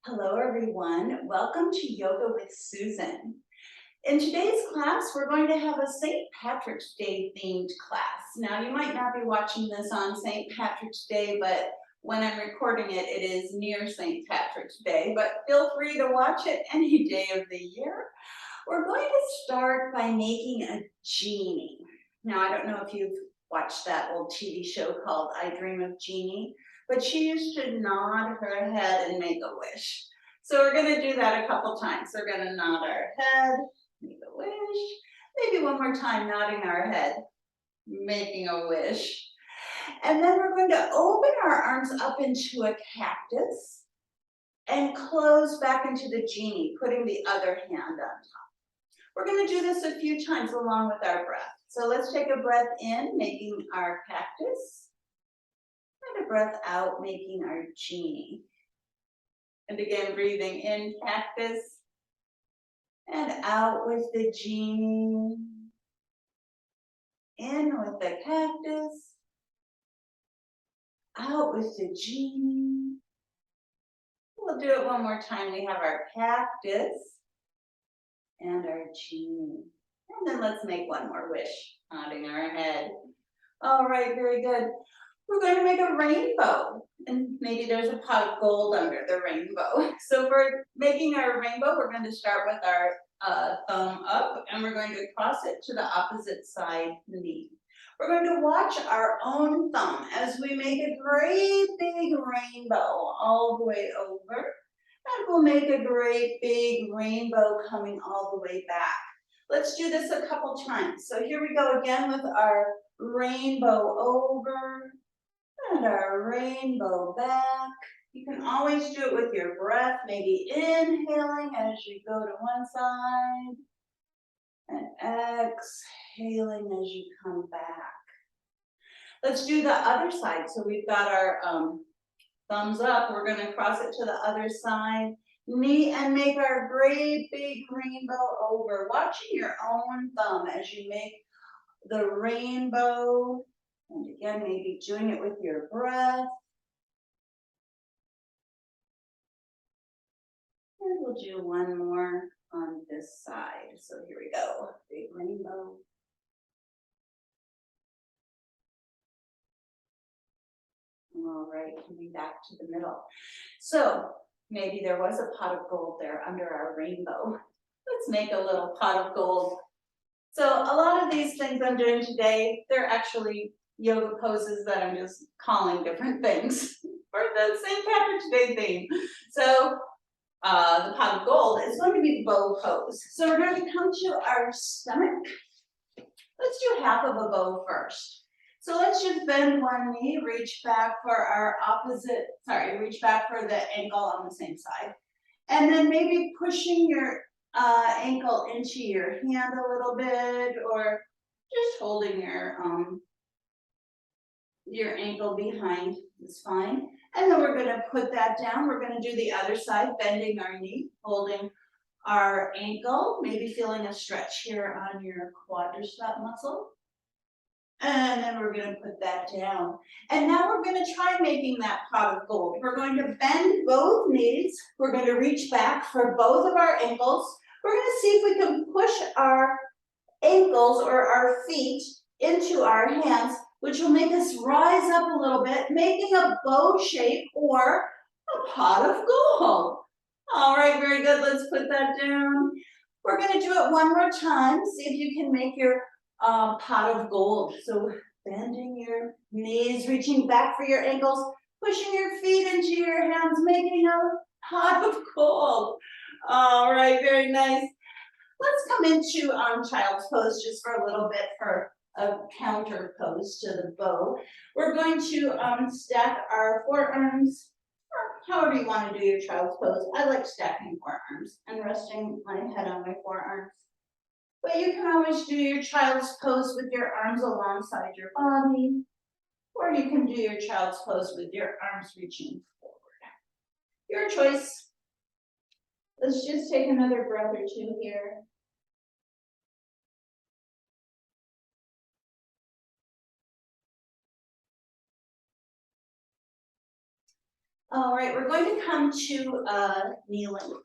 Hello everyone, welcome to Yoga with Susan. In today's class, we're going to have a St. Patrick's Day themed class. Now you might not be watching this on St. Patrick's Day, but when I'm recording it, it is near St. Patrick's Day, but feel free to watch it any day of the year. We're going to start by making a genie. Now I don't know if you've watched that old TV show called I Dream of Jeannie, but she used to nod her head and make a wish. So we're going to do that a couple times. We're going to nod our head, make a wish. Maybe one more time, nodding our head, making a wish. And then we're going to open our arms up into a cactus and close back into the genie, putting the other hand on top. We're going to do this a few times along with our breath. So let's take a breath in, making our cactus. And a breath out, making our genie. And again, breathing in cactus and out with the genie. In with the cactus, out with the genie. We'll do it one more time. We have our cactus and our genie. And then let's make one more wish, nodding our head. All right, very good. We're going to make a rainbow, and maybe there's a pot of gold under the rainbow. So for making our rainbow, we're going to start with our thumb up, and we're going to cross it to the opposite side knee. We're going to watch our own thumb as we make a great big rainbow all the way over, and we'll make a great big rainbow coming all the way back. Let's do this a couple times. So here we go again with our rainbow over, and our rainbow back. You can always do it with your breath, maybe inhaling as you go to one side and exhaling as you come back. Let's do the other side. So we've got our thumbs up. We're going to cross it to the other side, knee, and make our great big rainbow over. Watching your own thumb as you make the rainbow. And again, maybe doing it with your breath. And we'll do one more on this side. So here we go, big rainbow. All right, coming back to the middle. So maybe there was a pot of gold there under our rainbow. Let's make a little pot of gold. So a lot of these things I'm doing today, they're actually yoga poses that I'm just calling different things for the St. Patrick's Day theme. So the pot of gold is going to be the bow pose. So we're going to come to our stomach. Let's do half of a bow first. So let's just bend one knee, reach back for our reach back for the ankle on the same side. And then maybe pushing your ankle into your hand a little bit, or just holding your ankle behind is fine. And then we're going to put that down. We're going to do the other side, bending our knee, holding our ankle, maybe feeling a stretch here on your quadricep muscle. And then we're going to put that down. And now we're going to try making that pot of gold. We're going to bend both knees. We're going to reach back for both of our ankles. We're going to see if we can push our ankles or our feet into our hands, which will make us rise up a little bit, making a bow shape or a pot of gold. All right, very good. Let's put that down. We're going to do it one more time. See if you can make your pot of gold. So bending your knees, reaching back for your ankles, pushing your feet into your hands, making a pot of gold. All right, very nice. Let's come into child's pose just for a little bit for a counter pose to the bow. We're going to stack our forearms, or however you want to do your child's pose. I like stacking forearms and resting my head on my forearms. But you can always do your child's pose with your arms alongside your body, or you can do your child's pose with your arms reaching forward. Your choice. Let's just take another breath or two here. All right, we're going to come to kneeling.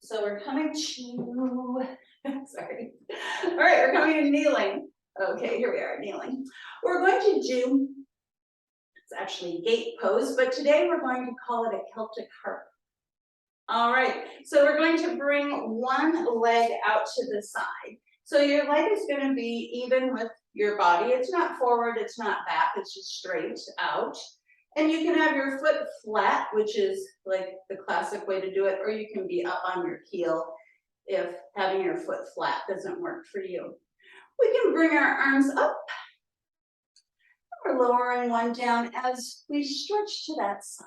So we're coming to, sorry. All right, we're coming to kneeling. Okay, here we are, kneeling. We're going to do, it's actually gate pose, but today we're going to call it a Celtic harp. All right, so we're going to bring one leg out to the side. So your leg is going to be even with your body. It's not forward, it's not back, it's just straight out. And you can have your foot flat, which is like the classic way to do it, or you can be up on your heel if having your foot flat doesn't work for you. We can bring our arms up. We're lowering one down as we stretch to that side.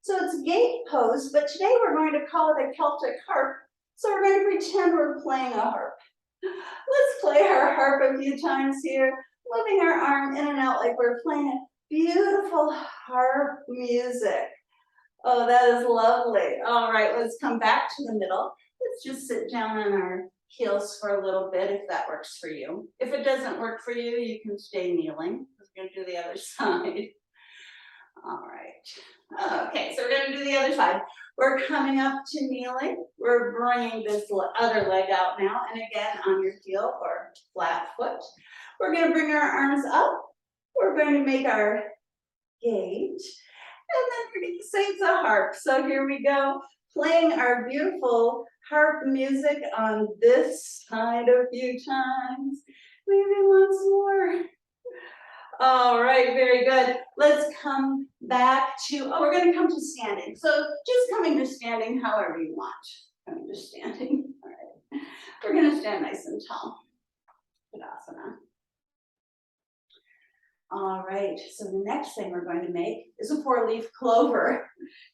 So it's gate pose, but today we're going to call it a Celtic harp. So we're going to pretend we're playing a harp. Let's play our harp a few times here, moving our arm in and out like we're playing a beautiful harp music. Oh, that is lovely. All right, let's come back to the middle. Let's just sit down on our heels for a little bit if that works for you. If it doesn't work for you, you can stay kneeling. We're going to do the other side. All right. Okay, so we're going to do the other side. We're coming up to kneeling. We're bringing this other leg out now, and again on your heel or flat foot. We're going to bring our arms up. We're going to make our gate, and then we're going to sing the harp. So here we go, playing our beautiful harp music on this side a few times. Maybe once more. All right, very good. Let's come back to, we're going to come to standing. So just coming to standing however you want. Coming to standing. All right. We're going to stand nice and tall. Tadasana. All right, so the next thing we're going to make is a four-leaf clover.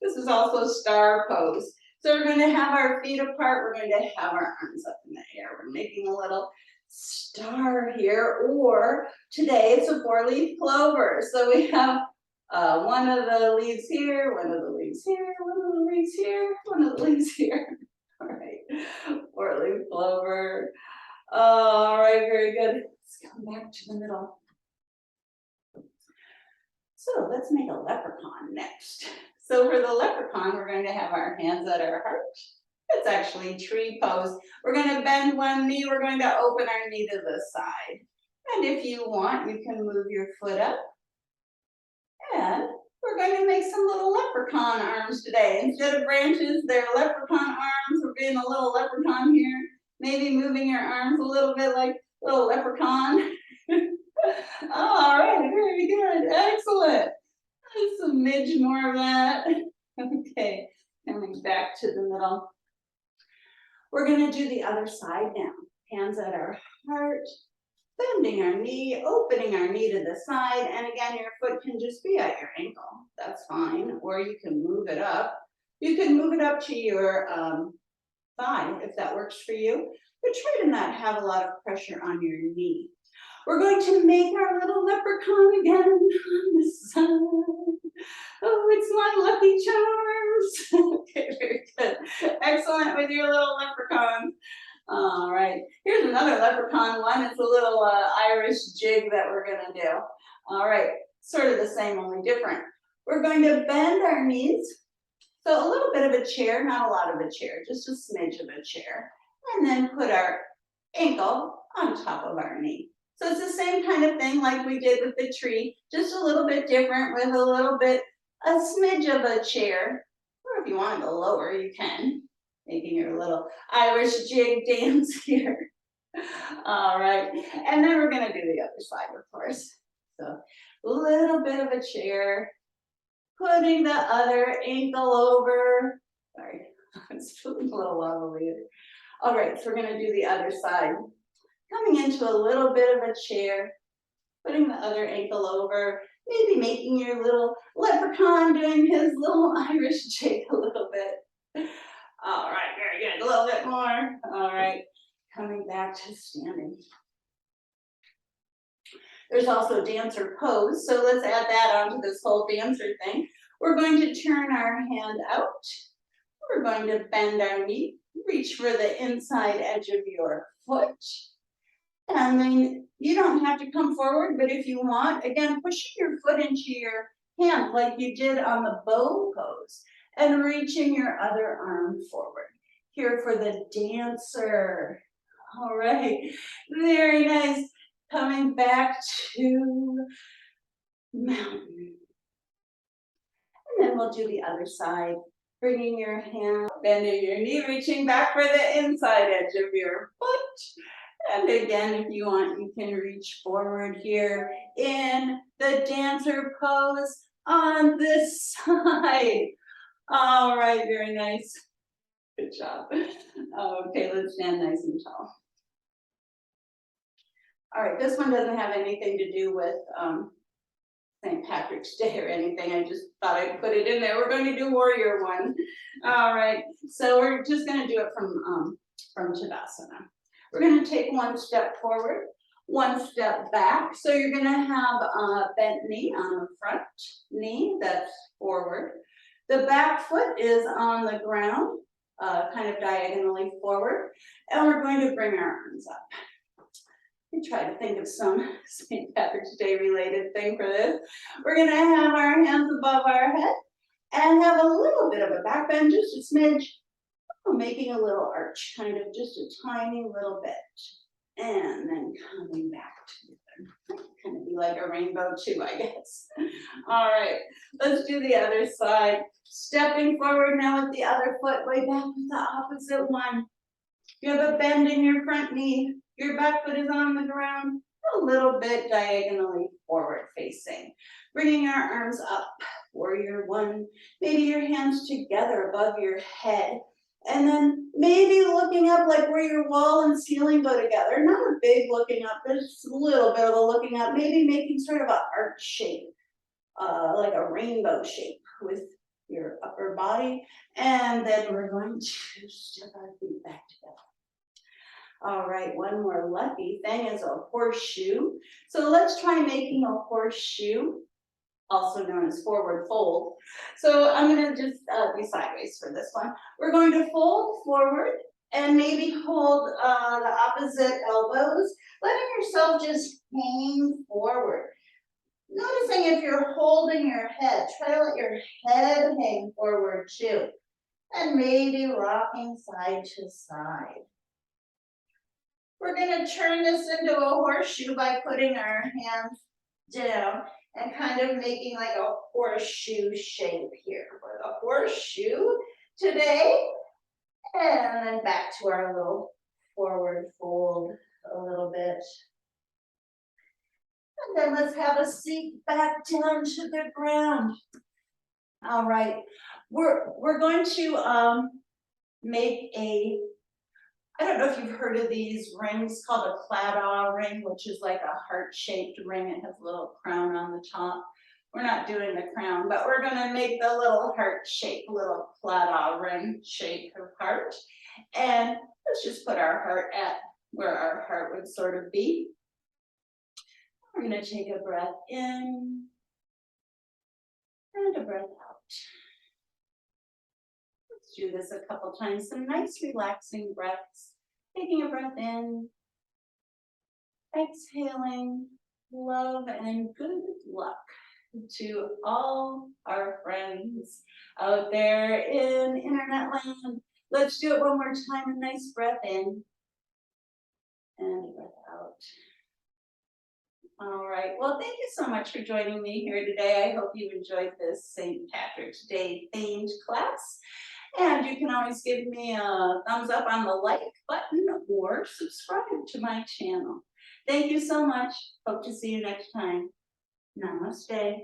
This is also star pose. So we're going to have our feet apart. We're going to have our arms up in the air. We're making a little star here, or today it's a four-leaf clover. So we have one of the leaves here, one of the leaves here, one of the leaves here, one of the leaves here. All right, four-leaf clover. All right, very good. Let's come back to the middle. So let's make a leprechaun next. So for the leprechaun, we're going to have our hands at our heart. It's actually tree pose. We're going to bend one knee. We're going to open our knee to the side. And if you want, you can move your foot up. And we're going to make some little leprechaun arms today. Instead of branches, they're leprechaun arms. We're being a little leprechaun here. Maybe moving your arms a little bit like a little leprechaun. All right, very good. Excellent. Just a smidge more of that. Okay, coming back to the middle. We're going to do the other side now. Hands at our heart, bending our knee, opening our knee to the side, and again, your foot can just be at your ankle. That's fine, or you can move it up. You can move it up to your thigh if that works for you, but try to not have a lot of pressure on your knee. We're going to make our little leprechaun again on this side. Oh, it's my lucky charms. Okay, very good. Excellent with your little leprechaun. All right, here's another leprechaun one. It's a little Irish jig that we're gonna do. All right, sort of the same, only different. We're going to bend our knees. So a little bit of a chair, not a lot of a chair, just a smidge of a chair. And then put our ankle on top of our knee. So it's the same kind of thing like we did with the tree, just a little bit different with a little bit, a smidge of a chair. Or if you want to go lower, you can. Making your little Irish jig dance here. All right, and then we're gonna do the other side, of course. So a little bit of a chair, putting the other ankle over. Sorry, it's a little wobbly. All right, so we're gonna do the other side. Coming into a little bit of a chair, putting the other ankle over, maybe making your little leprechaun doing his little Irish jig a little bit. All right, very good, a little bit more. All right, coming back to standing. There's also dancer pose, so let's add that onto this whole dancer thing. We're going to turn our hand out. We're going to bend our knee, reach for the inside edge of your foot. And then you don't have to come forward, but if you want, again, pushing your foot into your hand like you did on the bow pose and reaching your other arm forward. Here for the dancer. All right, very nice. Coming back to mountain. And then we'll do the other side. Bringing your hand, bending your knee, reaching back for the inside edge of your foot. And again, if you want, you can reach forward here in the dancer pose on this side. All right, very nice. Good job. Okay, let's stand nice and tall. All right, this one doesn't have anything to do with St. Patrick's Day or anything. I just thought I'd put it in there. We're going to do warrior one. All right, so we're just going to do it from Tadasana. We're going to take one step forward, one step back. So you're going to have a bent knee on the front knee, that's forward. The back foot is on the ground, kind of diagonally forward. And we're going to bring our arms up. We try to think of some St. Patrick's Day related thing for this. We're going to have our hands above our head and have a little bit of a back bend, just a smidge, making a little arch, kind of just a tiny little bit. And then coming back to it. Kind of be like a rainbow too, I guess. All right, let's do the other side. Stepping forward now with the other foot, way back with the opposite one. You have a bend in your front knee. Your back foot is on the ground, a little bit diagonally forward facing. Bringing our arms up, warrior one. Maybe your hands together above your head. And then maybe looking up like where your wall and ceiling go together. Not a big looking up, just a little bit of a looking up. Maybe making sort of an arch shape, like a rainbow shape with your upper body. And then we're going to step our feet back together. All right, one more lucky thing is a horseshoe. So let's try making a horseshoe, also known as forward fold. So I'm going to just be sideways for this one. We're going to fold forward and maybe hold the opposite elbows, letting yourself just hang forward. Noticing if you're holding your head, try to let your head hang forward too. And maybe rocking side to side. We're going to turn this into a horseshoe by putting our hands down and kind of making like a horseshoe shape here for the horseshoe today. And then back to our little forward fold a little bit. And then let's have a seat back down to the ground. All right, we're going to make a, I don't know if you've heard of these rings called a claddagh ring, which is like a heart-shaped ring. It has a little crown on the top. We're not doing the crown, but we're going to make the little heart shape, little claddagh ring shape of heart. And let's just put our heart at where our heart would sort of be. We're going to take a breath in and a breath out. Let's do this a couple times. Some nice relaxing breaths. Taking a breath in, exhaling, love and good luck to all our friends out there in internet land. Let's do it one more time. A nice breath in and a breath out. All right, well, thank you so much for joining me here today. I hope you enjoyed this St. Patrick's Day themed class. And you can always give me a thumbs up on the like button or subscribe to my channel. Thank you so much. Hope to see you next time. Namaste.